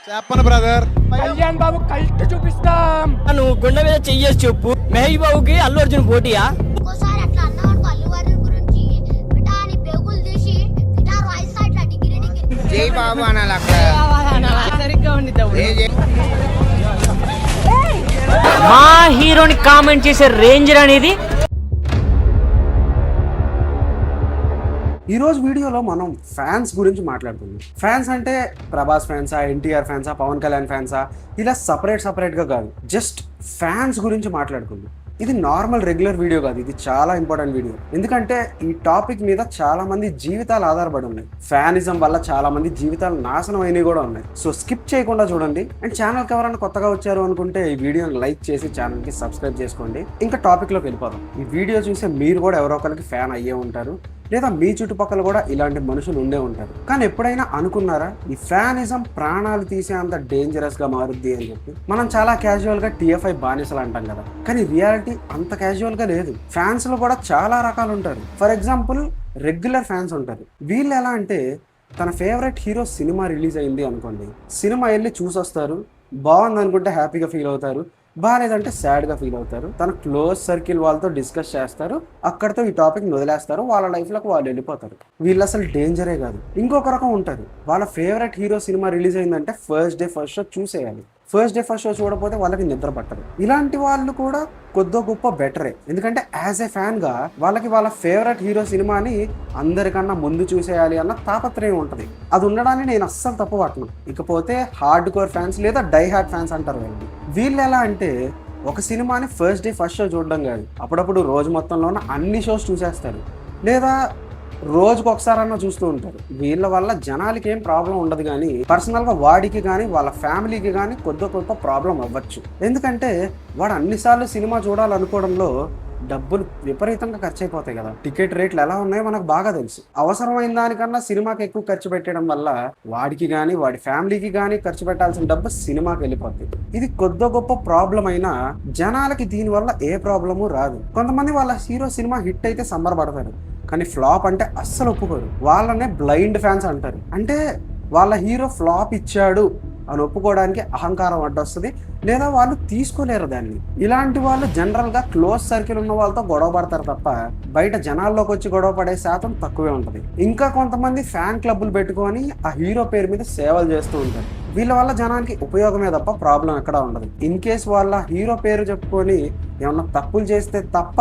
చెప్పను brother. Kalyan Babu cult చూపిస్తాం. నువ్వు గుండె మీద చెయ్యేసి చెప్పు. మహేష్ బాబుకి అల్లు అర్జున్ పోటీయా? ఒక్కోసారి అట్లా అన్నవాడు అల్లు అర్జున్ గురించి విటాని పెగులు తీసి గిటార్ వాయిస్తా ఇట్లా డిగ్రీ జై బాబు అనాలి అక్కడ. సరిగ్గా ఉంది. మా హీరోని కామెంట్ చేసే రేంజర్ అనేది. ఈ రోజు వీడియోలో మనం ఫ్యాన్స్ గురించి మాట్లాడుతున్నాం. ఫ్యాన్స్ అంటే ప్రభాస్ ఫ్యాన్సా, ఎన్టీఆర్ ఫ్యాన్సా, పవన్ కళ్యాణ్ ఫ్యాన్సా, ఇలా సపరేట్గా కాదు, జస్ట్ ఫ్యాన్స్ గురించి మాట్లాడుకుందాం. ఇది నార్మల్ రెగ్యులర్ వీడియో కాదు, ఇది చాలా ఇంపార్టెంట్ వీడియో. ఎందుకంటే ఈ టాపిక్ మీద చాలా మంది జీవితాలు ఆధారపడి ఉన్నాయి. ఫ్యానిజం వల్ల చాలా మంది జీవితాలు నాశనం అయినవి కూడా ఉన్నాయి. సో స్కిప్ చేయకుండా చూడండి. అండ్ ఛానల్కి ఎవరైనా కొత్తగా వచ్చారు అనుకుంటే ఈ వీడియోని లైక్ చేసి ఛానల్కి సబ్స్క్రైబ్ చేసుకోండి. ఇంకా టాపిక్లోకి వెళ్ళిపోదాం. ఈ వీడియో చూసే మీరు కూడా ఎవరో ఒకరికి ఫ్యాన్ అయ్యే ఉంటారు, లేదా మీ చుట్టుపక్కల కూడా ఇలాంటి మనుషులు ఉండే ఉంటారు. కానీ ఎప్పుడైనా అనుకున్నారా ఈ ఫ్యానిజం ప్రాణాలు తీసే అంత డేంజరస్ గా మారుద్ది అని చెప్పి? మనం చాలా క్యాజువల్ గా TFI బానిసలు అంటాం కదా, కానీ రియాలిటీ అంత క్యాజువల్ గా లేదు. ఫ్యాన్స్ లో కూడా చాలా రకాలు ఉంటారు. ఫర్ ఎగ్జాంపుల్ రెగ్యులర్ ఫ్యాన్స్ ఉంటారు. వీళ్ళు ఎలా అంటే తన ఫేవరెట్ హీరో సినిమా రిలీజ్ అయింది అనుకోండి, సినిమా వెళ్ళి చూసొస్తారు, బాగుంది అనుకుంటే హ్యాపీగా ఫీల్ అవుతారు, బాగాలేదంటే సాడ్గా ఫీల్ అవుతారు. తన క్లోజ్ సర్కిల్ వాళ్ళతో డిస్కస్ చేస్తారు, అక్కడితో ఈ టాపిక్ వదిలేస్తారు, వాళ్ళ లైఫ్లోకి వాళ్ళు వెళ్ళిపోతారు. వీళ్ళు అసలు డేంజరే కాదు. ఇంకొక రకం ఉంటారు, వాళ్ళ ఫేవరెట్ హీరో సినిమా రిలీజ్ అయిందంటే ఫస్ట్ డే ఫస్ట్ షో చూసేయాలి. ఫస్ట్ డే ఫస్ట్ షో చూడకపోతే వాళ్ళకి నిద్ర పట్టదు. ఇలాంటి వాళ్ళు కూడా కొద్దో గొప్ప బెటరే. ఎందుకంటే యాజ్ ఏ ఫ్యాన్ గా వాళ్ళకి వాళ్ళ ఫేవరెట్ హీరో సినిమాని అందరికన్నా ముందు చూసేయాలి అన్న తాపత్రయం ఉంటుంది. అది ఉండడాన్ని నేను అస్సలు తప్పు పట్టను. ఇకపోతే హార్డ్ కోర్ ఫ్యాన్స్ లేదా డై హార్డ్ ఫ్యాన్స్ అంటారు వీళ్ళు ఎలా అంటే ఒక సినిమాని ఫస్ట్ డే ఫస్ట్ షో చూడడం కాదు, అప్పుడప్పుడు రోజు మొత్తంలోనే అన్ని షోస్ చూసేస్తారు, లేదా రోజుకు ఒకసారన్నా చూస్తూ ఉంటారు. వీళ్ళ వల్ల జనాలకి ఏం ప్రాబ్లం ఉండదు, కానీ పర్సనల్గా వాడికి కానీ వాళ్ళ ఫ్యామిలీకి కానీ కొద్ది గొప్ప ప్రాబ్లం అవ్వచ్చు. ఎందుకంటే వాడు అన్నిసార్లు సినిమా చూడాలనుకోవడంలో డబ్బులు విపరీతంగా ఖర్చు అయిపోతాయి కదా. టికెట్ రేట్లు ఎలా ఉన్నాయో మనకు బాగా తెలుసు. అవసరమైన దానికన్నా సినిమాకి ఎక్కువ ఖర్చు పెట్టడం వల్ల వాడికి కానీ వాడి ఫ్యామిలీకి కానీ ఖర్చు పెట్టాల్సిన డబ్బు సినిమాకి వెళ్ళిపోతుంది. ఇది కొద్ది గొప్ప ప్రాబ్లం అయినా జనాలకి దీనివల్ల ఏ ప్రాబ్లము రాదు. కొంతమంది వాళ్ళ హీరో సినిమా హిట్ అయితే సంబరపడతారు, కానీ ఫ్లాప్ అంటే అస్సలు ఒప్పుకోరు. వాళ్ళనే బ్లైండ్ ఫ్యాన్స్ అంటారు. అంటే వాళ్ళ హీరో ఫ్లాప్ ఇచ్చాడు అని ఒప్పుకోవడానికి అహంకారం అడ్డొస్తుంది, లేదా వాళ్ళు తీసుకోలేరు దాన్ని. ఇలాంటి వాళ్ళు జనరల్గా క్లోజ్ సర్కిల్ ఉన్న వాళ్ళతో గొడవ పడతారు తప్ప బయట జనాల్లోకి వచ్చి గొడవ పడే శాతం తక్కువే ఉంటుంది. ఇంకా కొంతమంది ఫ్యాన్ క్లబ్లు పెట్టుకొని ఆ హీరో పేరు మీద సేవలు చేస్తూ ఉంటారు. వీళ్ళ వల్ల జనానికి ఉపయోగమే తప్ప ప్రాబ్లం ఎక్కడ ఉండదు. ఇన్ కేస్ వాళ్ళ హీరో పేరు చెప్పుకొని ఏమన్నా తప్పులు చేస్తే తప్ప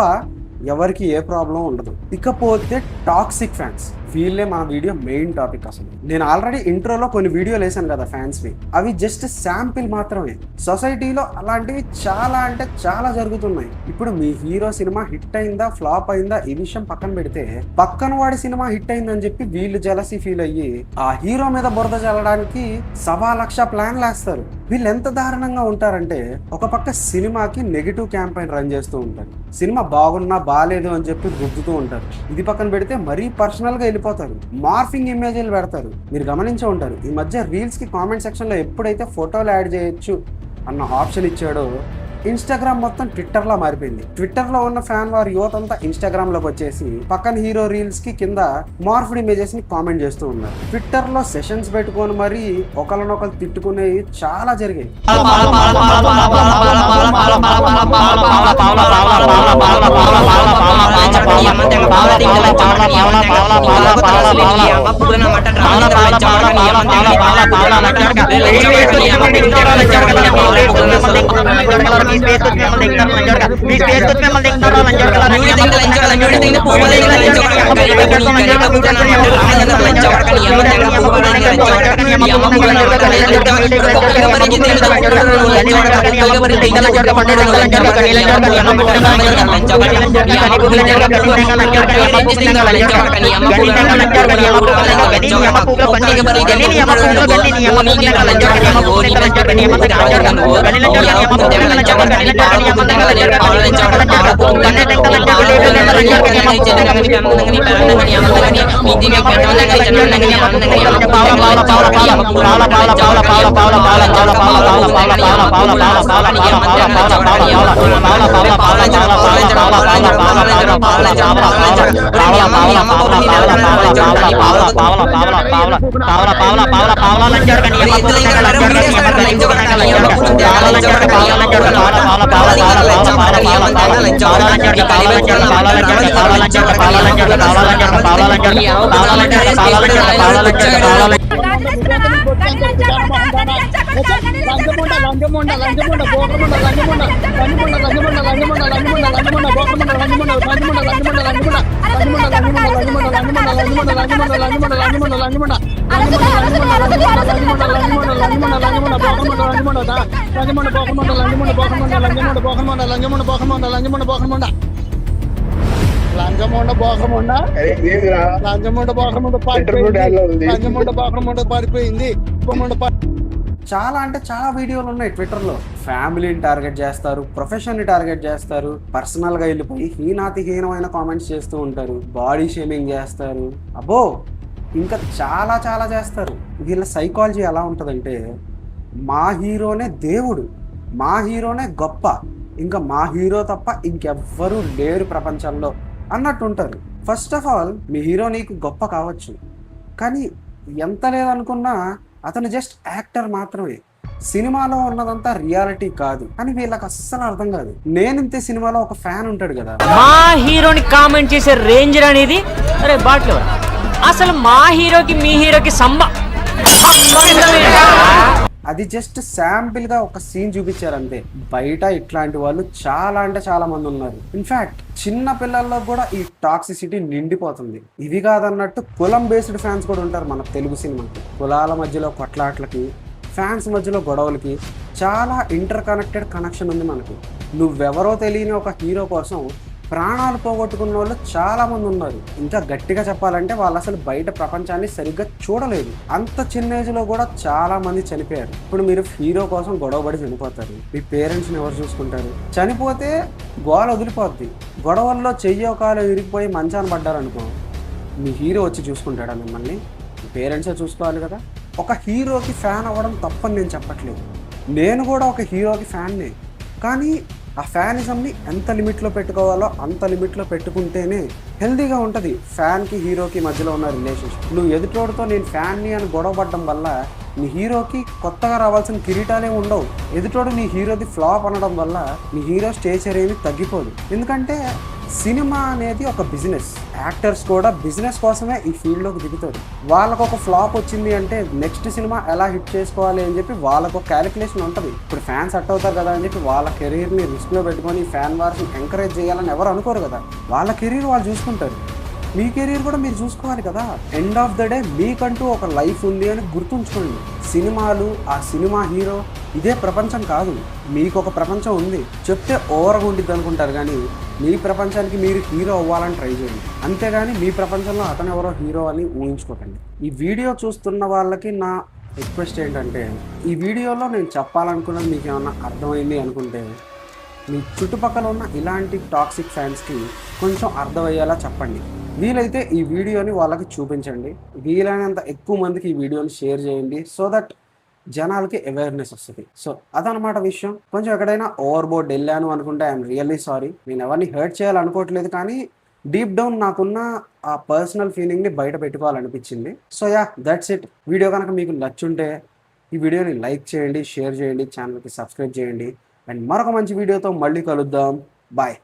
ఎవరికి ఏ ప్రాబ్లం ఉండదు. ఇకపోతే టాక్సిక్ ఫ్యాన్స్, వీళ్ళే మన వీడియో మెయిన్ టాపిక్. అసలు నేను ఆల్రెడీ ఇంట్రోలో కొన్ని వీడియోలు వేసాను కదా ఫ్యాన్స్వి, అవి జస్ట్ శాంపిల్ మాత్రమే. సొసైటీలో అలాంటివి చాలా అంటే చాలా జరుగుతున్నాయి. ఇప్పుడు మీ హీరో సినిమా హిట్ అయిందా ఫ్లాప్ అయిందా ఈ విషయం పక్కన పెడితే, పక్కన వాడి సినిమా హిట్ అయిందని చెప్పి వీళ్ళు జలసీ ఫీల్ అయ్యి ఆ హీరో మీద బురద చల్లడానికి 1,00,000 ప్లాన్లు వేస్తారు. వీళ్ళు ఎంత దారుణంగా ఉంటారంటే ఒక పక్క సినిమాకి నెగిటివ్ క్యాంపెయిన్ రన్ చేస్తూ ఉంటారు, సినిమా బాగున్నా బాగాలేదు అని చెప్పి రుద్దుతూ ఉంటారు. ఇది పక్కన పెడితే మరీ పర్సనల్గా వెళ్ళిపోతారు, మార్ఫింగ్ ఇమేజ్లు పెడతారు. మీరు గమనించే ఉంటారు, ఈ మధ్య రీల్స్కి కామెంట్ సెక్షన్లో ఎప్పుడైతే ఫోటోలు యాడ్ చేయొచ్చు అన్న ఆప్షన్ ఇచ్చాడో ఇన్స్టాగ్రామ్ మొత్తం ట్విట్టర్లా మారిపోయింది. ట్విట్టర్లో ఉన్న ఫ్యాన్ వారి యువత అంతా ఇన్స్టాగ్రామ్లోకి వచ్చేసి పక్కన హీరో రీల్స్కి కింద మార్ఫ్డ్ ఇమేజెస్ని కామెంట్ చేస్తూ ఉన్నారు. ట్విట్టర్లో సెషన్స్ పెట్టుకొని మరీ ఒకరినొకరు తిట్టుకునేవి చాలా జరిగాయి. చాలా అంటే చాలా వీడియోలు ఉన్నాయి ట్విట్టర్లో. ఫ్యామిలీని టార్గెట్ చేస్తారు, ప్రొఫెషన్ని టార్గెట్ చేస్తారు, పర్సనల్గా వెళ్ళిపోయి హీనాతిహీనమైన కామెంట్స్ చేస్తూ ఉంటారు, బాడీ షేమింగ్ చేస్తారు, అబ్బో ఇంకా చాలా చాలా చేస్తారు. వీళ్ళ సైకాలజీ ఎలా ఉంటుందంటే మా హీరోనే దేవుడు, మా హీరోనే గొప్ప, ఇంకా మా హీరో తప్ప ఇంకెవ్వరూ లేరు ప్రపంచంలో అన్నట్టు ఉంటారు. First of all me hero నీకు గొప్ప కావచ్చు, కానీ ఎంత లేదనుకున్నా అతను జస్ట్ యాక్టర్ మాత్రమే. సినిమాలో ఉన్నదంతా రియాలిటీ కాదు అని వీళ్ళకి అస్సలు అర్థం కాదు. నేనింతే సినిమాలో ఒక ఫ్యాన్ ఉంటాడు కదా, మా హీరోని కామెంట్ చేసే రేంజ్ అనేది అరే బాట్లు అసలు మా హీరోకి మీ హీరోకి అది జస్ట్ శాంపిల్ గా ఒక సీన్ చూపించారంతే. బయట ఇట్లాంటి వాళ్ళు చాలా అంటే చాలా మంది ఉన్నారు. ఇన్ఫాక్ట్ చిన్న పిల్లల్లో కూడా ఈ టాక్సిసిటీ నిండిపోతుంది. ఇవి కాదన్నట్టు కులం బేస్డ్ ఫ్యాన్స్ కూడా ఉంటారు మన తెలుగు సినిమాకి. కులాల మధ్యలో కొట్లాట్లకి, ఫ్యాన్స్ మధ్యలో గొడవలకి చాలా ఇంటర్ కనెక్షన్ ఉంది మనకి. నువ్వెవరో తెలియని ఒక హీరో కోసం ప్రాణాలు పోగొట్టుకున్న వాళ్ళు చాలా మంది ఉన్నారు. ఇంకా గట్టిగా చెప్పాలంటే వాళ్ళు అసలు బయట ప్రపంచాన్ని సరిగ్గా చూడలేదు. అంత చిన్న ఏజ్లో కూడా చాలా మంది చనిపోయారు. ఇప్పుడు మీరు హీరో కోసం గొడవపడి చనిపోతారు, మీ పేరెంట్స్ని ఎవరు చూసుకుంటారు? చనిపోతే గోల వదిలిపోద్ది. గొడవల్లో చెయ్యో కాలో ఇరిగిపోయి మంచాన పడ్డారనుకో, మీ హీరో వచ్చి చూసుకుంటాడా మిమ్మల్ని? మీ పేరెంట్సే చూసుకోవాలి కదా. ఒక హీరోకి ఫ్యాన్ అవ్వడం తప్పని నేను చెప్పట్లేదు, నేను కూడా ఒక హీరోకి ఫ్యాన్నే. కానీ ఆ ఫ్యానిజంని ఎంత లిమిట్లో పెట్టుకోవాలో అంత లిమిట్లో పెట్టుకుంటేనే హెల్దీగా ఉంటుంది ఫ్యాన్కి హీరోకి మధ్యలో ఉన్న రిలేషన్షిప్. నువ్వు ఎదుటోడితో నేను ఫ్యాన్ని అని గొడవపడడం వల్ల నీ హీరోకి కొత్తగా రావాల్సిన కిరీటాలే ఉండవు. ఎదుటోడు నీ హీరోది ఫ్లాప్ అనడం వల్ల నీ హీరో స్టేచర్ ఏమి తగ్గిపోదు. ఎందుకంటే సినిమా అనేది ఒక బిజినెస్. యాక్టర్స్ కూడా బిజినెస్ కోసమే ఈ ఫీల్డ్లోకి దిగుతారు. వాళ్ళకు ఒక ఫ్లాప్ వచ్చింది అంటే నెక్స్ట్ సినిమా ఎలా హిట్ చేసుకోవాలి అని చెప్పి వాళ్ళకు ఒక క్యాలిక్యులేషన్ ఉంటుంది. ఇప్పుడు ఫ్యాన్స్ అట్ అవుతారు కదా అని చెప్పి వాళ్ళ కెరీర్ని రిస్క్లో పెట్టుకొని ఫ్యాన్ వార్స్ని ఎంకరేజ్ చేయాలని ఎవరు అనుకోరు కదా. వాళ్ళ కెరీర్ వాళ్ళు చూసుకుంటారు, మీ కెరీర్ కూడా మీరు చూసుకోవాలి కదా. ఎండ్ ఆఫ్ ద డే మీకంటూ ఒక లైఫ్ ఉంది అని గుర్తుంచుకోండి. సినిమాలు, ఆ సినిమా హీరో ఇదే ప్రపంచం కాదు. మీకు ఒక ప్రపంచం ఉంది. చెప్తే ఓవర్గా ఉండిద్ది అనుకుంటారు, కానీ మీ ప్రపంచానికి మీరు హీరో అవ్వాలని ట్రై చేయండి. అంతేగాని మీ ప్రపంచంలో అతను ఎవరో హీరో అని ఊహించుకోకండి. ఈ వీడియో చూస్తున్న వాళ్ళకి నా రిక్వెస్ట్ ఏంటంటే, ఈ వీడియోలో నేను చెప్పాలనుకున్నది మీకు ఏమన్నా అర్థమైంది అనుకుంటే మీ చుట్టుపక్కల ఉన్న ఇలాంటి టాక్సిక్ ఫ్యాన్స్కి కొంచెం అర్థమయ్యేలా చెప్పండి. వీలైతే ఈ వీడియోని వాళ్ళకి చూపించండి. వీలైనంత ఎక్కువ మందికి ఈ వీడియోని షేర్ చేయండి, సో దట్ జనాలకి అవేర్నెస్ వస్తుంది. సో అదనమాట విషయం. కొంచెం ఎక్కడైనా ఓవర్ బోర్డ్ వెళ్ళాను అనుకుంటే ఐఎమ్ రియల్లీ సారీ. నేను ఎవరిని హర్ట్ చేయాలనుకోవట్లేదు, కానీ డీప్ డౌన్ నాకున్న ఆ పర్సనల్ ఫీలింగ్ని బయట పెట్టుకోవాలనిపించింది. So yeah, that's it. Video కనుక మీకు నచ్చుంటే ఈ వీడియోని లైక్ చేయండి, షేర్ చేయండి, ఛానల్కి సబ్స్క్రైబ్ చేయండి. అండ్ మరొక మంచి వీడియోతో మళ్ళీ కలుద్దాం. బాయ్.